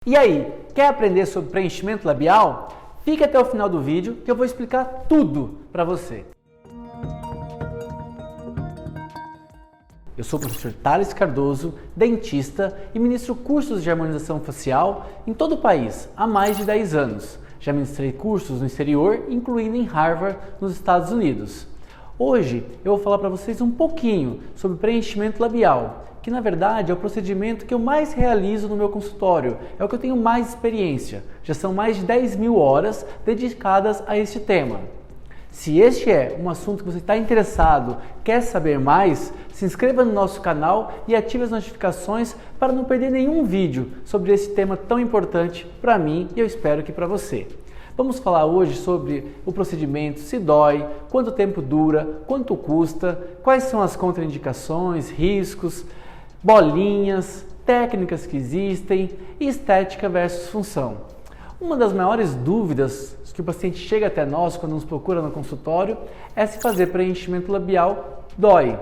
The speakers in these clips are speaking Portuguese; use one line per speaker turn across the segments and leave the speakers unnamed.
E aí, quer aprender sobre preenchimento labial? Fica até o final do vídeo que eu vou explicar tudo para você. Eu sou o professor Thales Cardoso, dentista e ministro cursos de harmonização facial em todo o país há mais de 10 anos. Já ministrei cursos no exterior, incluindo em Harvard, nos Estados Unidos. Hoje eu vou falar para vocês um pouquinho sobre preenchimento labial, que na verdade é o procedimento que eu mais realizo no meu consultório, é o que eu tenho mais experiência. Já são mais de 10 mil horas dedicadas a este tema. Se este é um assunto que você está interessado, quer saber mais, se inscreva no nosso canal e ative as notificações para não perder nenhum vídeo sobre esse tema tão importante para mim e eu espero que para você. Vamos falar hoje sobre o procedimento, se dói, quanto tempo dura, quanto custa, quais são as contraindicações, riscos, bolinhas, técnicas que existem e estética versus função. Uma das maiores dúvidas que o paciente chega até nós quando nos procura no consultório é se fazer preenchimento labial dói.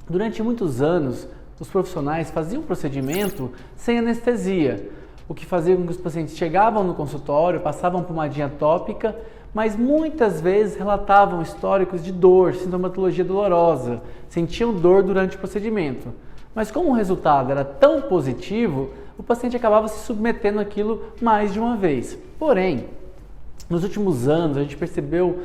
Durante muitos anos, os profissionais faziam o procedimento sem anestesia, o que fazia com que os pacientes chegavam no consultório, passavam pomadinha tópica, mas muitas vezes relatavam históricos de dor, sintomatologia dolorosa, sentiam dor durante o procedimento. Mas como o resultado era tão positivo, o paciente acabava se submetendo àquilo mais de uma vez. Porém, nos últimos anos a gente percebeu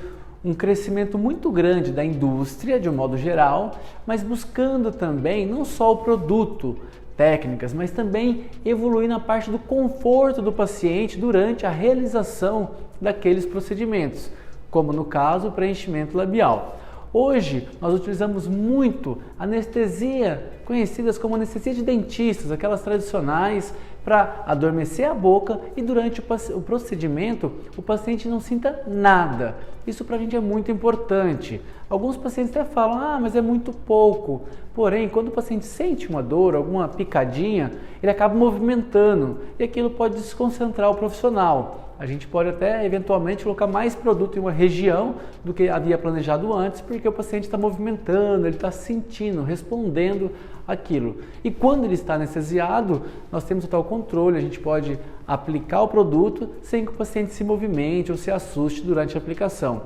um crescimento muito grande da indústria, de um modo geral, mas buscando também não só o produto, técnicas, mas também evoluir na parte do conforto do paciente durante a realização daqueles procedimentos, como no caso o preenchimento labial. Hoje nós utilizamos muito anestesia, conhecidas como anestesia de dentistas, aquelas tradicionais, para adormecer a boca e durante o procedimento o paciente não sinta nada. Isso para a gente é muito importante. Alguns pacientes até falam, mas é muito pouco. Porém, quando o paciente sente uma dor, alguma picadinha, ele acaba movimentando e aquilo pode desconcentrar o profissional. A gente pode até eventualmente colocar mais produto em uma região do que havia planejado antes, porque o paciente está movimentando, ele está sentindo, respondendo aquilo. E quando ele está anestesiado, nós temos total controle, a gente pode aplicar o produto sem que o paciente se movimente ou se assuste durante a aplicação.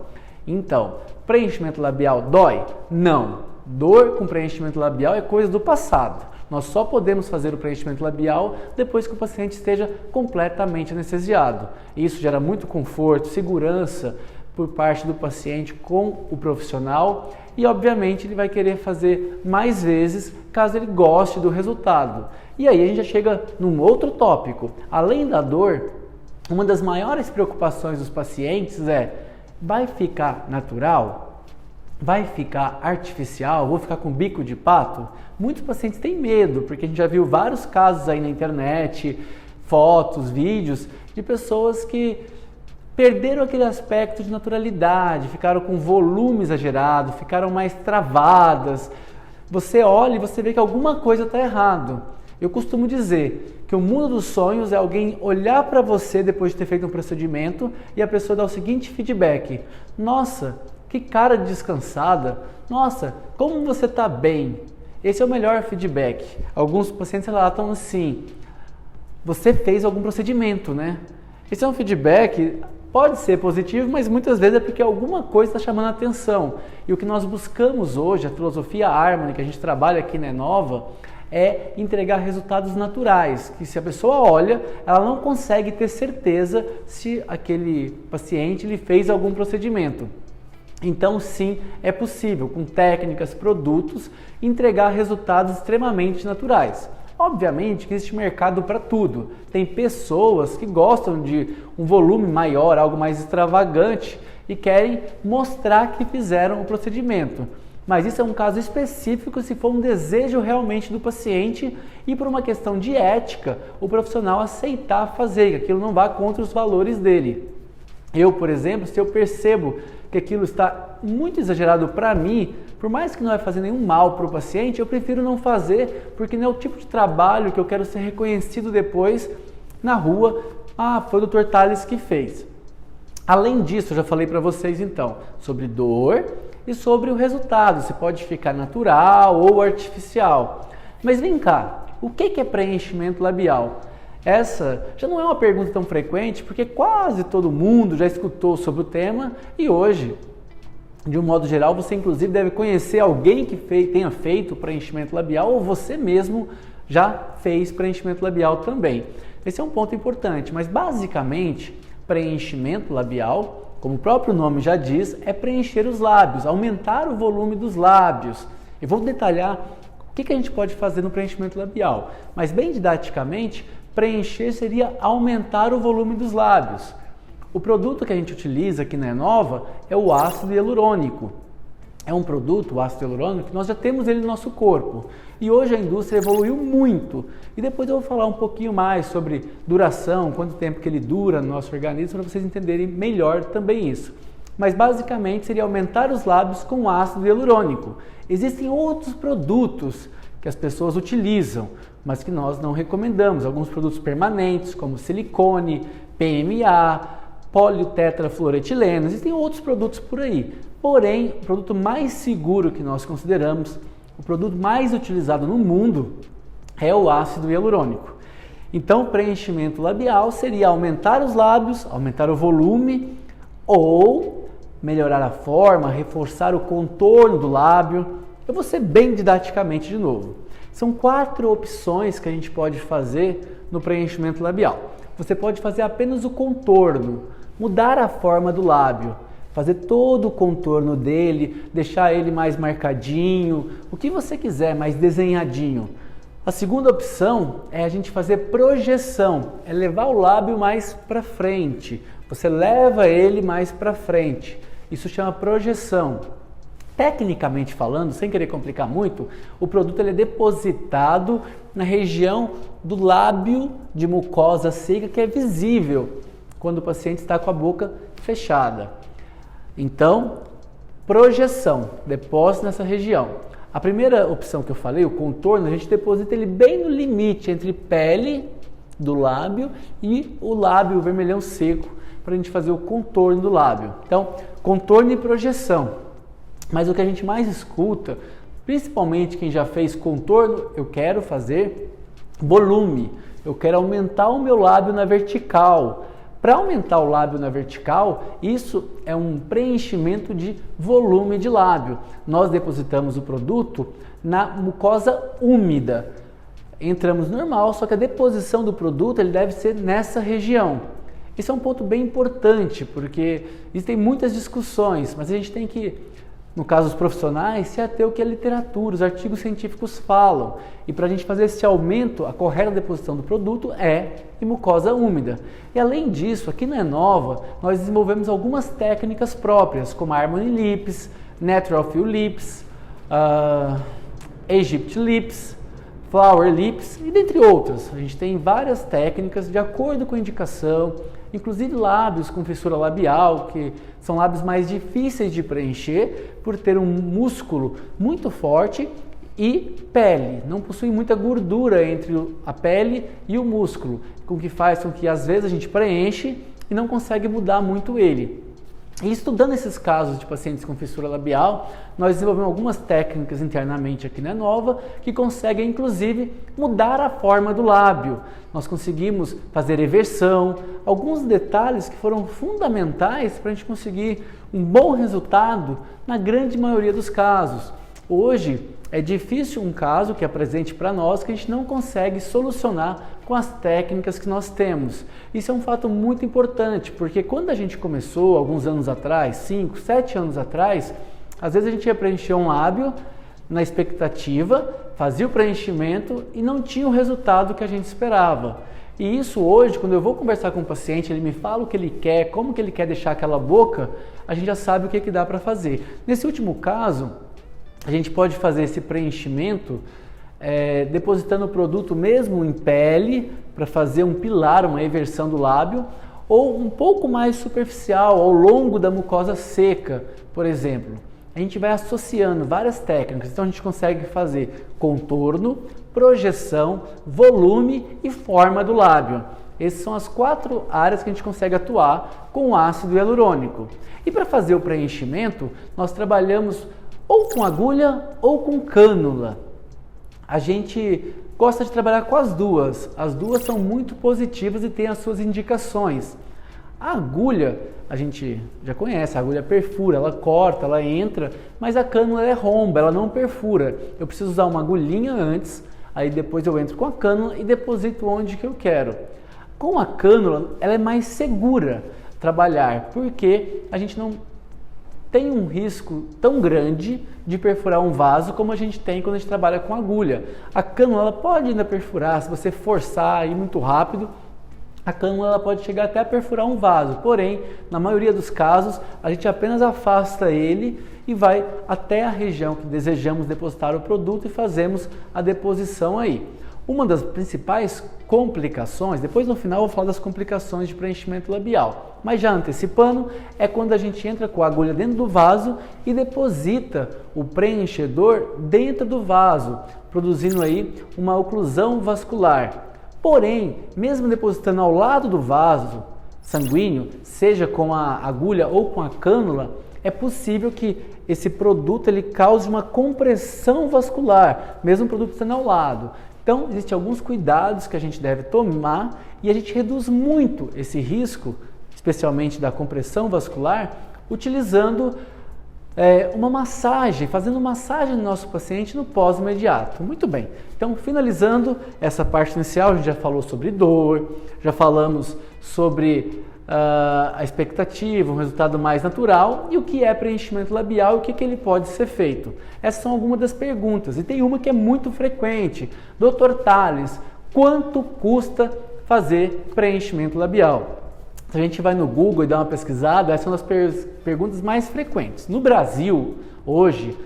Então, preenchimento labial dói? Não. Dor com preenchimento labial é coisa do passado. Nós só podemos fazer o preenchimento labial depois que o paciente esteja completamente anestesiado. Isso gera muito conforto, segurança por parte do paciente com o profissional e, obviamente, ele vai querer fazer mais vezes caso ele goste do resultado. E aí a gente já chega num outro tópico. Além da dor, uma das maiores preocupações dos pacientes é: vai ficar natural? Vai ficar artificial? Vou ficar com bico de pato? Muitos pacientes têm medo, porque a gente já viu vários casos aí na internet, fotos, vídeos, de pessoas que perderam aquele aspecto de naturalidade, ficaram com volume exagerado, ficaram mais travadas. Você olha e você vê que alguma coisa está errado. Eu costumo dizer que o mundo dos sonhos é alguém olhar para você depois de ter feito um procedimento e a pessoa dar o seguinte feedback: nossa, que cara descansada, nossa, como você está bem. Esse é o melhor feedback. Alguns pacientes relatam assim: você fez algum procedimento, né? Esse é um feedback, pode ser positivo, mas muitas vezes é porque alguma coisa está chamando a atenção. E o que nós buscamos hoje, a filosofia Harmony, que a gente trabalha aqui na Enova, é entregar resultados naturais, que se a pessoa olha, ela não consegue ter certeza se aquele paciente ele fez algum procedimento. Então sim, é possível, com técnicas, produtos, entregar resultados extremamente naturais. Obviamente que existe mercado para tudo. Tem pessoas que gostam de um volume maior, algo mais extravagante e querem mostrar que fizeram o procedimento. Mas isso é um caso específico se for um desejo realmente do paciente e por uma questão de ética, o profissional aceitar fazer, que aquilo não vá contra os valores dele. Eu, por exemplo, se eu percebo que aquilo está muito exagerado para mim, por mais que não vai fazer nenhum mal para o paciente, eu prefiro não fazer, porque não é o tipo de trabalho que eu quero ser reconhecido depois na rua. Foi o Dr. Thales que fez. Além disso, eu já falei para vocês então sobre dor e sobre o resultado, se pode ficar natural ou artificial. Mas vem cá, o que é preenchimento labial? Essa já não é uma pergunta tão frequente, porque quase todo mundo já escutou sobre o tema e hoje, de um modo geral, você inclusive deve conhecer alguém que tenha feito preenchimento labial ou você mesmo já fez preenchimento labial também. Esse é um ponto importante, mas basicamente preenchimento labial, como o próprio nome já diz, é preencher os lábios, aumentar o volume dos lábios. Eu vou detalhar o que a gente pode fazer no preenchimento labial, mas bem didaticamente, preencher seria aumentar o volume dos lábios. O produto que a gente utiliza aqui na Enova é o ácido hialurônico. É um produto, o ácido hialurônico, que nós já temos ele no nosso corpo. E hoje a indústria evoluiu muito. E depois eu vou falar um pouquinho mais sobre duração, quanto tempo que ele dura no nosso organismo, para vocês entenderem melhor também isso. Mas basicamente seria aumentar os lábios com ácido hialurônico. Existem outros produtos que as pessoas utilizam, mas que nós não recomendamos. Alguns produtos permanentes, como silicone, PMA, poliotetrafluoretileno. Existem outros produtos por aí. Porém, o produto mais seguro que nós consideramos, o produto mais utilizado no mundo, é o ácido hialurônico. Então, o preenchimento labial seria aumentar os lábios, aumentar o volume ou melhorar a forma, reforçar o contorno do lábio. Eu vou ser bem didaticamente de novo. São 4 opções que a gente pode fazer no preenchimento labial. Você pode fazer apenas o contorno, mudar a forma do lábio, fazer todo o contorno dele, deixar ele mais marcadinho, o que você quiser, mais desenhadinho. A segunda opção é a gente fazer projeção, é levar o lábio mais para frente. Você leva ele mais para frente. Isso chama projeção. Tecnicamente falando, sem querer complicar muito, o produto ele é depositado na região do lábio de mucosa seca que é visível quando o paciente está com a boca fechada. Então, projeção, depósito nessa região. A primeira opção que eu falei, o contorno, a gente deposita ele bem no limite entre pele do lábio e o lábio vermelhão seco para a gente fazer o contorno do lábio. Então, contorno e projeção. Mas o que a gente mais escuta, principalmente quem já fez contorno, eu quero fazer volume, eu quero aumentar o meu lábio na vertical. Para aumentar o lábio na vertical, isso é um preenchimento de volume de lábio. Nós depositamos o produto na mucosa úmida. Entramos normal, só que a deposição do produto ele deve ser nessa região. Esse é um ponto bem importante, porque existem muitas discussões, mas a gente tem que, no caso dos profissionais, se ater ao que a literatura, os artigos científicos falam. E para a gente fazer esse aumento, a correta deposição do produto é em mucosa úmida. E além disso, aqui na Enova, nós desenvolvemos algumas técnicas próprias, como a Harmony Lips, Natural Fill Lips, Egypt Lips, Flower Lips e dentre outras. A gente tem várias técnicas de acordo com a indicação, inclusive lábios com fissura labial, que são lábios mais difíceis de preencher por ter um músculo muito forte e pele, não possui muita gordura entre a pele e o músculo, com que faz com que às vezes a gente preenche e não consegue mudar muito ele. E estudando esses casos de pacientes com fissura labial, nós desenvolvemos algumas técnicas internamente aqui na Enova que conseguem, inclusive, mudar a forma do lábio. Nós conseguimos fazer eversão, alguns detalhes que foram fundamentais para a gente conseguir um bom resultado na grande maioria dos casos. Hoje, é difícil um caso que apresente para nós que a gente não consegue solucionar com as técnicas que nós temos. Isso é um fato muito importante, porque quando a gente começou, alguns anos atrás, 5, 7 anos atrás, às vezes a gente ia preencher um lábio na expectativa, fazia o preenchimento e não tinha o resultado que a gente esperava. E isso hoje, quando eu vou conversar com o paciente, ele me fala o que ele quer, como que ele quer deixar aquela boca, a gente já sabe o que dá para fazer. Nesse último caso, a gente pode fazer esse preenchimento depositando o produto mesmo em pele para fazer um pilar, uma eversão do lábio, ou um pouco mais superficial ao longo da mucosa seca, por exemplo. A gente vai associando várias técnicas, então a gente consegue fazer contorno, projeção, volume e forma do lábio. Essas são as 4 áreas que a gente consegue atuar com o ácido hialurônico. E para fazer o preenchimento, nós trabalhamos ou com agulha ou com cânula. A gente gosta de trabalhar com as duas. As duas são muito positivas e têm as suas indicações. A agulha, a gente já conhece, a agulha perfura, ela corta, ela entra, mas a cânula é romba, ela não perfura. Eu preciso usar uma agulhinha antes, aí depois eu entro com a cânula e deposito onde que eu quero. Com a cânula, ela é mais segura trabalhar, porque a gente não tem um risco tão grande de perfurar um vaso como a gente tem quando a gente trabalha com agulha. A cânula ela pode ainda perfurar, se você forçar ir muito rápido, a cânula ela pode chegar até a perfurar um vaso, porém, na maioria dos casos, a gente apenas afasta ele e vai até a região que desejamos depositar o produto e fazemos a deposição aí. Uma das principais complicações, depois no final eu vou falar das complicações de preenchimento labial, mas já antecipando, é quando a gente entra com a agulha dentro do vaso e deposita o preenchedor dentro do vaso, produzindo aí uma oclusão vascular. Porém, mesmo depositando ao lado do vaso sanguíneo, seja com a agulha ou com a cânula, é possível que esse produto ele cause uma compressão vascular, mesmo o produto estando ao lado. Então, existem alguns cuidados que a gente deve tomar e a gente reduz muito esse risco, especialmente da compressão vascular, utilizando uma massagem, fazendo massagem no nosso paciente no pós-imediato. Muito bem, então finalizando essa parte inicial, a gente já falou sobre dor, já falamos sobre a expectativa, um resultado mais natural e o que é preenchimento labial e o que ele pode ser feito. Essas são algumas das perguntas e tem uma que é muito frequente. Dr. Tales, quanto custa fazer preenchimento labial? Se a gente vai no Google e dá uma pesquisada, essas são as perguntas mais frequentes. No Brasil, hoje,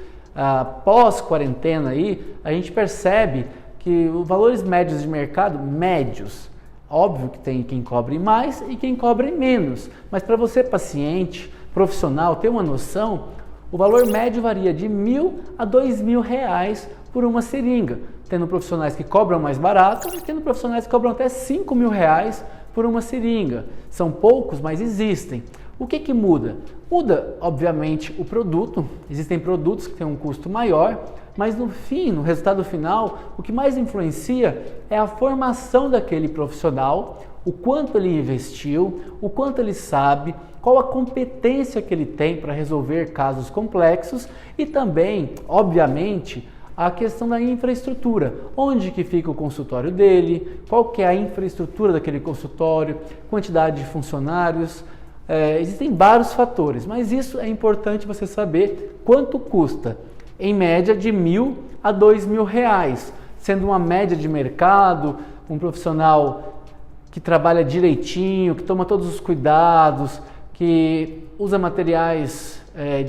pós-quarentena aí, a gente percebe que os valores médios de mercado, médios, óbvio que tem quem cobre mais e quem cobre menos, mas para você, paciente, profissional, ter uma noção, o valor médio varia de R$1.000 a R$2.000 por uma seringa, tendo profissionais que cobram mais barato e tendo profissionais que cobram até R$5.000 por uma seringa. São poucos, mas existem. O que muda? Muda, obviamente, o produto. Existem produtos que têm um custo maior, mas no fim, no resultado final, o que mais influencia é a formação daquele profissional, o quanto ele investiu, o quanto ele sabe, qual a competência que ele tem para resolver casos complexos e também, obviamente, a questão da infraestrutura, onde que fica o consultório dele, qual que é a infraestrutura daquele consultório, quantidade de funcionários, existem vários fatores, mas isso é importante você saber quanto custa, em média de R$1.000 a R$2.000, sendo uma média de mercado, um profissional que trabalha direitinho, que toma todos os cuidados, que usa materiais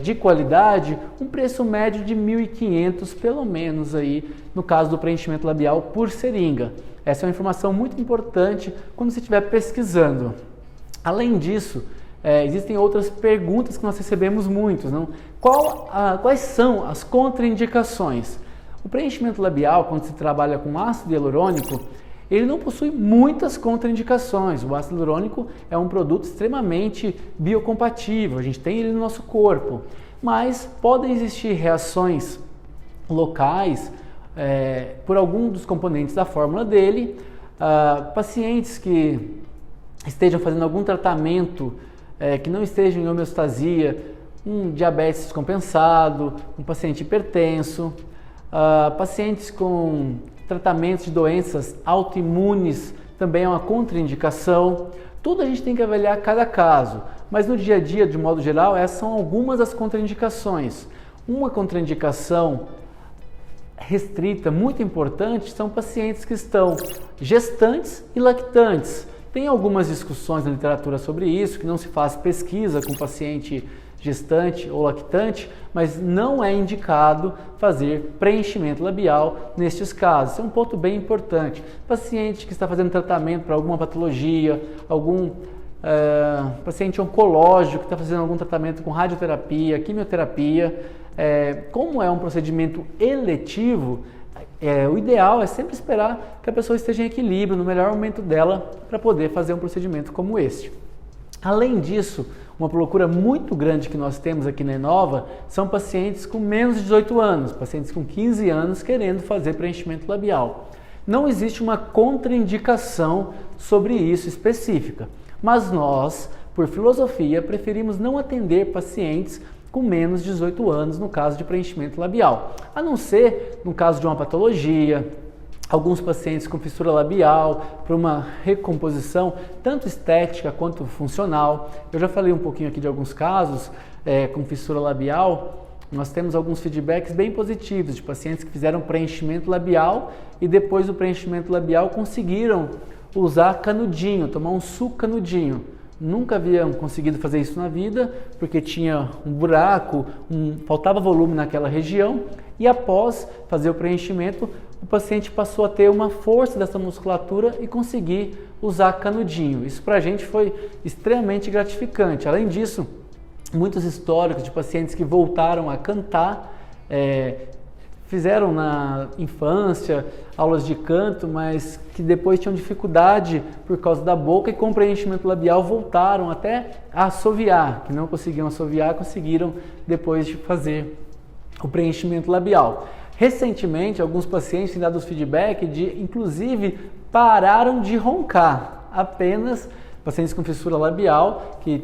de qualidade, um preço médio de R$1.500 pelo menos aí no caso do preenchimento labial por seringa. Essa é uma informação muito importante quando você estiver pesquisando. Além disso, existem outras perguntas que nós recebemos muitos, não? Quais são as contraindicações? O preenchimento labial, quando se trabalha com ácido hialurônico, ele não possui muitas contraindicações. O ácido hialurônico é um produto extremamente biocompatível, a gente tem ele no nosso corpo, mas podem existir reações locais por algum dos componentes da fórmula dele. Pacientes que estejam fazendo algum tratamento que não esteja em homeostasia, um diabetes descompensado, um paciente hipertenso, pacientes com tratamentos de doenças autoimunes também é uma contraindicação. Tudo a gente tem que avaliar cada caso, mas no dia a dia, de modo geral, essas são algumas das contraindicações. Uma contraindicação restrita, muito importante, são pacientes que estão gestantes e lactantes. Tem algumas discussões na literatura sobre isso, que não se faz pesquisa com paciente gestante ou lactante, mas não é indicado fazer preenchimento labial nestes casos. Esse é um ponto bem importante. Paciente que está fazendo tratamento para alguma patologia, algum paciente oncológico que está fazendo algum tratamento com radioterapia, quimioterapia, como é um procedimento eletivo, o ideal é sempre esperar que a pessoa esteja em equilíbrio, no melhor momento dela, para poder fazer um procedimento como este. Além disso, uma procura muito grande que nós temos aqui na Inova são pacientes com menos de 18 anos, pacientes com 15 anos querendo fazer preenchimento labial. Não existe uma contraindicação sobre isso específica, mas nós, por filosofia, preferimos não atender pacientes com menos de 18 anos no caso de preenchimento labial, a não ser no caso de uma patologia, alguns pacientes com fissura labial, para uma recomposição tanto estética quanto funcional. Eu já falei um pouquinho aqui de alguns casos com fissura labial. Nós temos alguns feedbacks bem positivos de pacientes que fizeram preenchimento labial e depois do preenchimento labial conseguiram usar canudinho, tomar um suco canudinho. Nunca haviam conseguido fazer isso na vida porque tinha um buraco, faltava volume naquela região, e após fazer o preenchimento o paciente passou a ter uma força dessa musculatura e conseguir usar canudinho. Isso para a gente foi extremamente gratificante. Além disso, muitos históricos de pacientes que voltaram a cantar, fizeram na infância aulas de canto, mas que depois tinham dificuldade por causa da boca e com preenchimento labial voltaram até a assoviar, que não conseguiam assoviar, conseguiram depois de fazer o preenchimento labial. Recentemente, alguns pacientes têm dado feedback de, inclusive, pararam de roncar, apenas pacientes com fissura labial que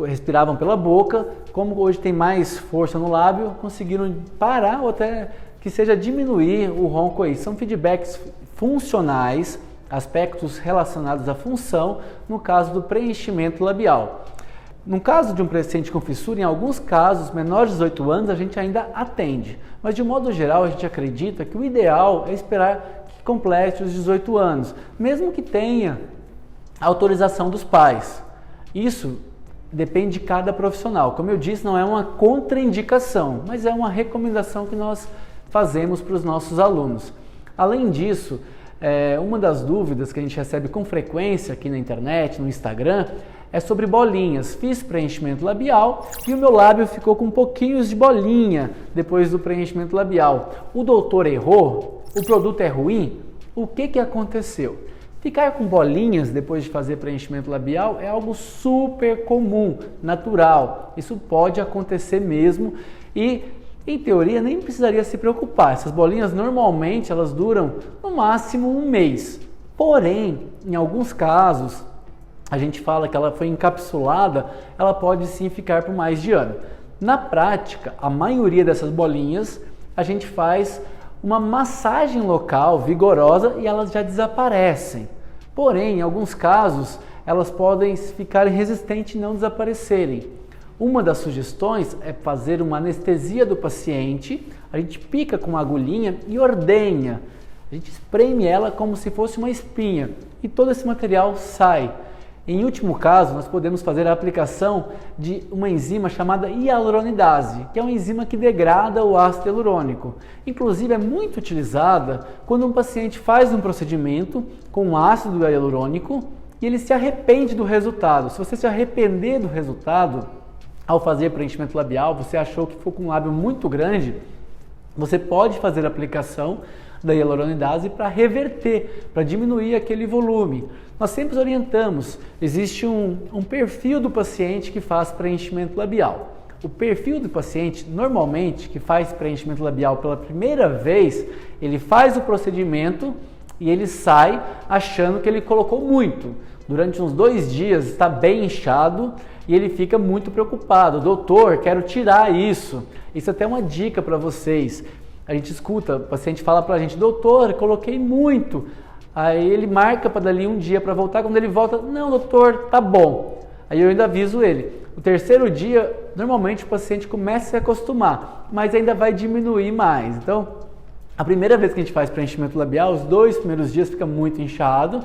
respiravam pela boca, como hoje tem mais força no lábio, conseguiram parar ou até que seja diminuir o ronco aí. São feedbacks funcionais, aspectos relacionados à função, no caso do preenchimento labial. No caso de um paciente com fissura, em alguns casos, menores de 18 anos, a gente ainda atende. Mas de modo geral, a gente acredita que o ideal é esperar que complete os 18 anos, mesmo que tenha autorização dos pais. Isso depende de cada profissional. Como eu disse, não é uma contraindicação, mas é uma recomendação que nós fazemos para os nossos alunos. Além disso, uma das dúvidas que a gente recebe com frequência aqui na internet, no Instagram, é sobre bolinhas. Fiz preenchimento labial e o meu lábio ficou com pouquinhos de bolinha depois do preenchimento labial. O doutor errou? O produto é ruim? O que aconteceu? Ficar com bolinhas depois de fazer preenchimento labial é algo super comum, natural. Isso pode acontecer mesmo e, em teoria, nem precisaria se preocupar. Essas bolinhas normalmente elas duram no máximo um mês. Porém, em alguns casos, a gente fala que ela foi encapsulada, ela pode sim ficar por mais de ano. Na prática, a maioria dessas bolinhas, a gente faz uma massagem local vigorosa e elas já desaparecem. Porém, em alguns casos, elas podem ficar resistentes e não desaparecerem. Uma das sugestões é fazer uma anestesia do paciente, a gente pica com uma agulhinha e ordenha. A gente espreme ela como se fosse uma espinha e todo esse material sai. Em último caso, nós podemos fazer a aplicação de uma enzima chamada hialuronidase, que é uma enzima que degrada o ácido hialurônico. Inclusive, é muito utilizada quando um paciente faz um procedimento com ácido hialurônico e ele se arrepende do resultado. Se você se arrepender do resultado, ao fazer preenchimento labial, você achou que ficou com um lábio muito grande, você pode fazer a aplicação da hialuronidase para reverter, para diminuir aquele volume. Nós sempre orientamos, existe um perfil do paciente que faz preenchimento labial. O perfil do paciente, normalmente, que faz preenchimento labial pela primeira vez, ele faz o procedimento e ele sai achando que ele colocou muito. Durante uns 2 dias está bem inchado e ele fica muito preocupado. Doutor, quero tirar isso. Isso é até uma dica para vocês. A gente escuta, o paciente fala para a gente, doutor, coloquei muito. Aí ele marca para dali um dia para voltar, quando ele volta, não doutor, tá bom. Aí eu ainda aviso ele. O 3º dia, normalmente o paciente começa a se acostumar, mas ainda vai diminuir mais. Então, a primeira vez que a gente faz preenchimento labial, os 2 primeiros dias fica muito inchado,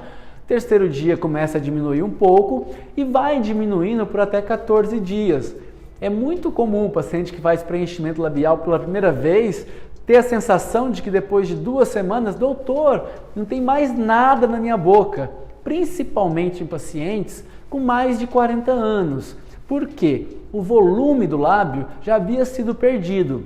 3º dia começa a diminuir um pouco e vai diminuindo por até 14 dias. É muito comum o paciente que faz preenchimento labial pela primeira vez ter a sensação de que depois de 2 semanas, doutor, não tem mais nada na minha boca, principalmente em pacientes com mais de 40 anos. Por quê? O volume do lábio já havia sido perdido.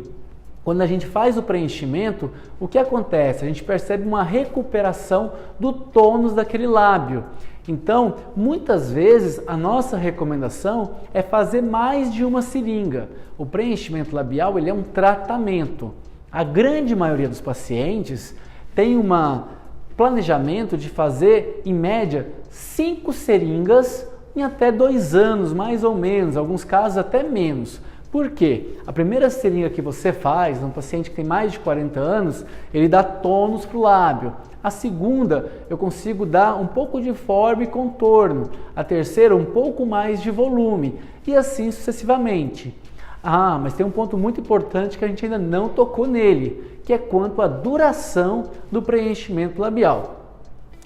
Quando a gente faz o preenchimento, o que acontece? A gente percebe uma recuperação do tônus daquele lábio. Então, muitas vezes, a nossa recomendação é fazer mais de uma seringa. O preenchimento labial ele é um tratamento. A grande maioria dos pacientes tem um planejamento de fazer, em média, 5 seringas em até 2 anos, mais ou menos, em alguns casos até menos. Por quê? A primeira seringa que você faz, num paciente que tem mais de 40 anos, ele dá tônus para o lábio. A segunda, eu consigo dar um pouco de forma e contorno. A terceira, um pouco mais de volume. E assim sucessivamente. Ah, mas tem um ponto muito importante que a gente ainda não tocou nele, que é quanto à duração do preenchimento labial.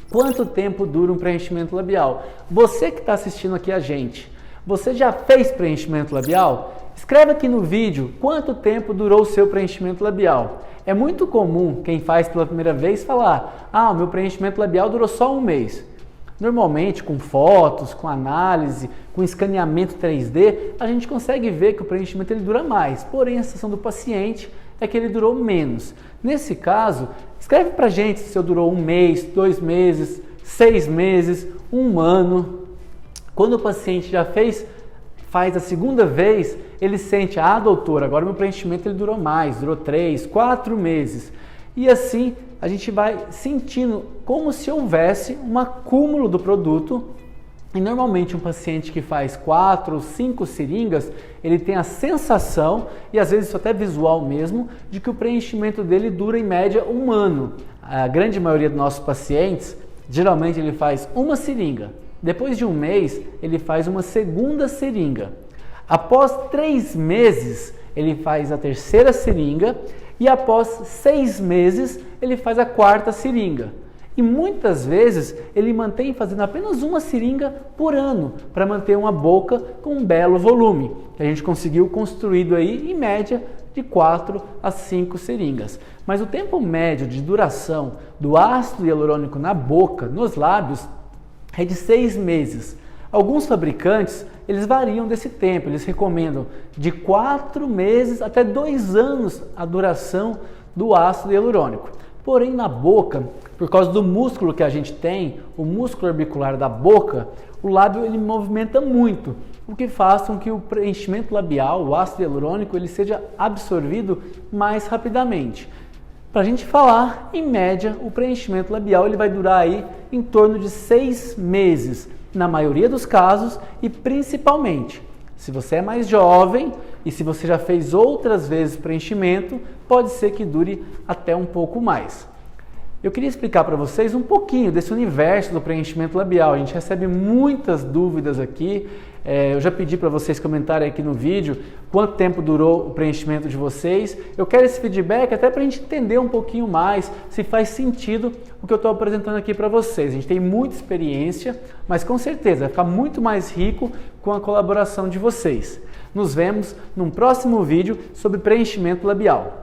Quanto tempo dura um preenchimento labial? Você que está assistindo aqui a gente, você já fez preenchimento labial? Escreve aqui no vídeo quanto tempo durou o seu preenchimento labial. É muito comum quem faz pela primeira vez falar: ah, o meu preenchimento labial durou só 1 mês. Normalmente, com fotos, com análise, com escaneamento 3D, a gente consegue ver que o preenchimento ele dura mais. Porém, a sensação do paciente é que ele durou menos. Nesse caso, escreve pra gente se durou 1 mês, 2 meses, 6 meses, 1 ano. Quando o paciente já faz a segunda vez, ele sente: ah, doutor, agora meu preenchimento ele durou mais, durou 3, 4 meses. E assim a gente vai sentindo como se houvesse um acúmulo do produto. E normalmente um paciente que faz 4 ou 5 seringas, ele tem a sensação, e às vezes isso até visual mesmo, de que o preenchimento dele dura em média 1 ano. A grande maioria dos nossos pacientes, geralmente ele faz uma seringa. Depois de 1 mês, ele faz uma segunda seringa. Após 3 meses, ele faz a terceira seringa e após 6 meses, ele faz a 4ª seringa. E muitas vezes ele mantém fazendo apenas uma seringa por ano para manter uma boca com um belo volume, que a gente conseguiu construído aí em média de 4 a 5 seringas. Mas o tempo médio de duração do ácido hialurônico na boca, nos lábios, é de 6 meses. Alguns fabricantes, eles variam desse tempo, eles recomendam de 4 meses até 2 anos a duração do ácido hialurônico. Porém, na boca, por causa do músculo que a gente tem, o músculo orbicular da boca, o lábio ele movimenta muito, o que faz com que o preenchimento labial, o ácido hialurônico, ele seja absorvido mais rapidamente. Para a gente falar, em média, o preenchimento labial ele vai durar aí em torno de 6 meses, na maioria dos casos, e principalmente, se você é mais jovem e se você já fez outras vezes preenchimento, pode ser que dure até um pouco mais. Eu queria explicar para vocês um pouquinho desse universo do preenchimento labial. A gente recebe muitas dúvidas aqui. Eu já pedi para vocês comentarem aqui no vídeo quanto tempo durou o preenchimento de vocês. Eu quero esse feedback até para a gente entender um pouquinho mais se faz sentido o que eu estou apresentando aqui para vocês. A gente tem muita experiência, mas com certeza vai ficar muito mais rico com a colaboração de vocês. Nos vemos num próximo vídeo sobre preenchimento labial.